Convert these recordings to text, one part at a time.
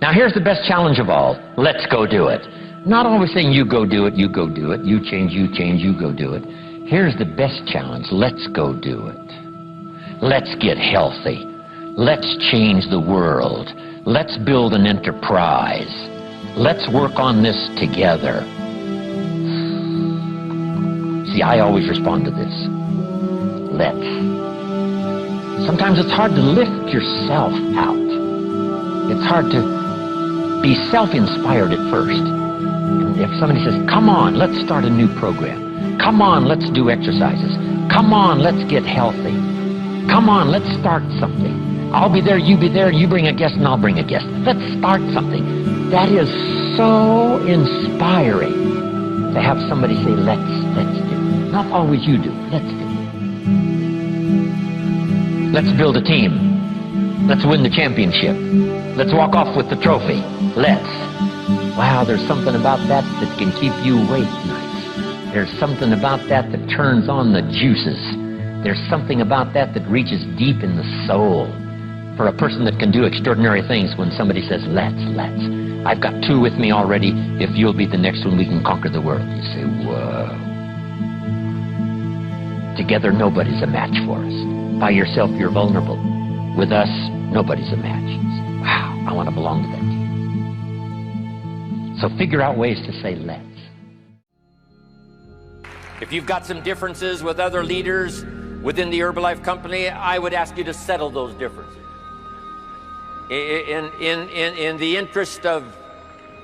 Now here's the best challenge of all. Let's go do it. Not always saying you go do it, you go do it, you change, you go do it. Here's the best challenge. Let's go do it. Let's get healthy. Let's change the world. Let's build an enterprise. Let's work on this together. See, I always respond to this. Let's. Sometimes it's hard to lift yourself out. It's hard to be self-inspired at first. And if somebody says, come on, let's start a new program. Come on, let's do exercises. Come on, let's get healthy. Come on, let's start something. I'll be there, you be there, you bring a guest and I'll bring a guest. Let's start something. That is so inspiring to have somebody say, let's do. Not always you do, let's do. Let's build a team. Let's win the championship. Let's walk off with the trophy. Let's. Wow, there's something about that that can keep you awake nights. There's something about that that turns on the juices. There's something about that that reaches deep in the soul. For a person that can do extraordinary things, when somebody says, let's. I've got two with me already. If you'll be the next one, we can conquer the world. You say, whoa. Together, nobody's a match for us. By yourself, you're vulnerable. With us, nobody's a match. You say, wow, I want to belong to that team. So figure out ways to say, let's. If you've got some differences with other leaders within the Herbalife company, I would ask you to settle those differences. In the interest of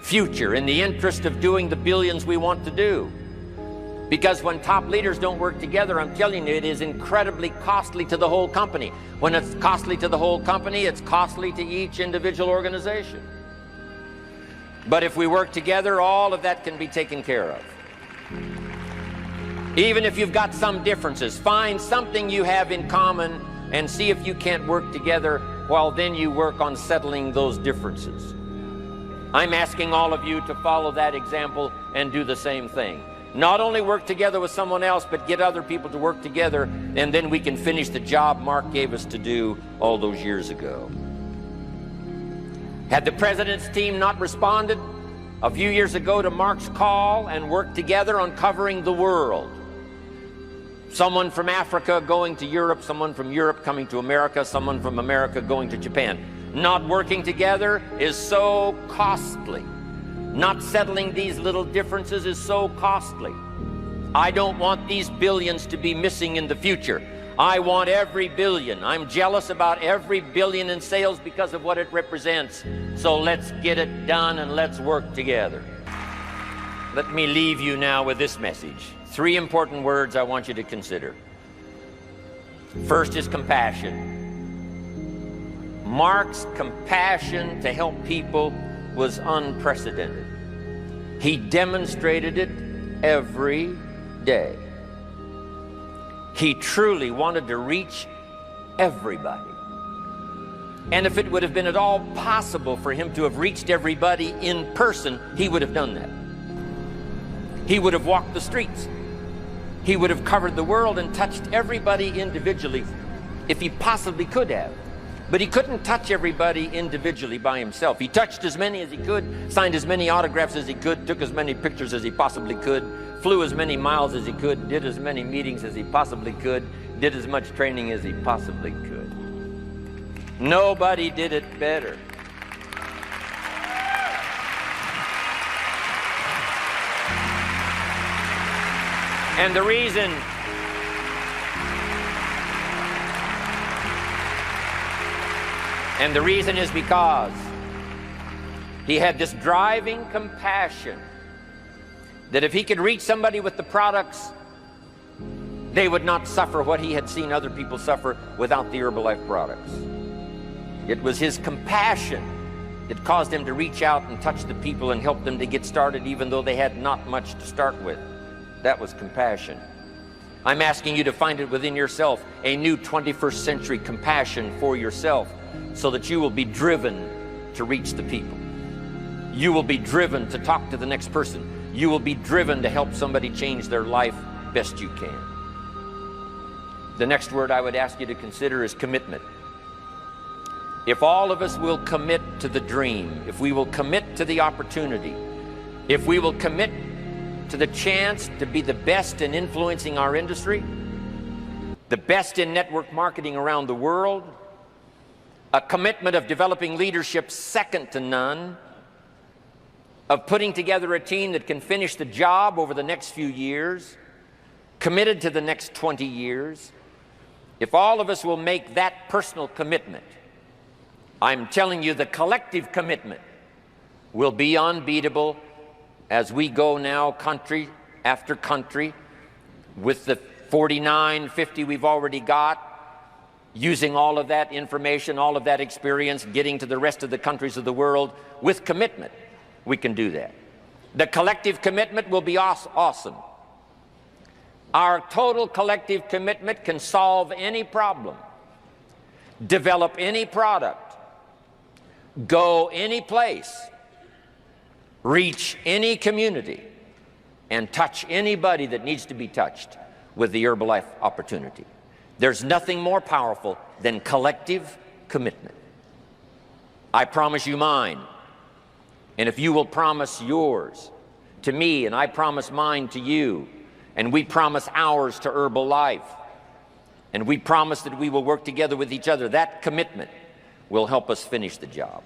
future, in the interest of doing the billions we want to do. Because when top leaders don't work together, I'm telling you, it is incredibly costly to the whole company. When it's costly to the whole company, it's costly to each individual organization. But if we work together, all of that can be taken care of. Even if you've got some differences, find something you have in common and see if you can't work together, while then you work on settling those differences. I'm asking all of you to follow that example and do the same thing. Not only work together with someone else, but get other people to work together, and then we can finish the job Mark gave us to do all those years ago. Had the president's team not responded a few years ago to Mark's call and worked together on covering the world, someone from Africa going to Europe, someone from Europe coming to America, someone from America going to Japan. Not working together is so costly. Not settling these little differences is so costly. I don't want these billions to be missing in the future. I want every billion. I'm jealous about every billion in sales because of what it represents. So let's get it done and let's work together. Let me leave you now with this message. 3 important words I want you to consider. First is compassion. Mark's compassion to help people was unprecedented. He demonstrated it every day. He truly wanted to reach everybody. And if it would have been at all possible for him to have reached everybody in person, he would have done that. He would have walked the streets. He would have covered the world and touched everybody individually if he possibly could have. But he couldn't touch everybody individually by himself. He touched as many as he could, signed as many autographs as he could, took as many pictures as he possibly could, flew as many miles as he could, did as many meetings as he possibly could, did as much training as he possibly could. Nobody did it better. And the reason is because he had this driving compassion that if he could reach somebody with the products, they would not suffer what he had seen other people suffer without the Herbalife products. It was his compassion that caused him to reach out and touch the people and help them to get started even though they had not much to start with. That was compassion. I'm asking you to find it within yourself, a new 21st century compassion for yourself, so that you will be driven to reach the people. You will be driven to talk to the next person. You will be driven to help somebody change their life best you can. The next word I would ask you to consider is commitment. if all of us will commit to the dream, if we will commit to the opportunity, if we will commit to the chance to be the best in influencing our industry, the best in network marketing around the world, a commitment of developing leadership second to none, of putting together a team that can finish the job over the next few years, committed to the next 20 years, if all of us will make that personal commitment, I'm telling you the collective commitment will be unbeatable as we go now country after country with the 49, 50 we've already got, using all of that information, all of that experience, getting to the rest of the countries of the world with commitment. We can do that. The collective commitment will be awesome. Our total collective commitment can solve any problem, develop any product, go any place, reach any community, and touch anybody that needs to be touched with the Herbalife opportunity. There's nothing more powerful than collective commitment. I promise you mine. And if you will promise yours to me, and I promise mine to you, and we promise ours to Herbalife, and we promise that we will work together with each other, that commitment will help us finish the job.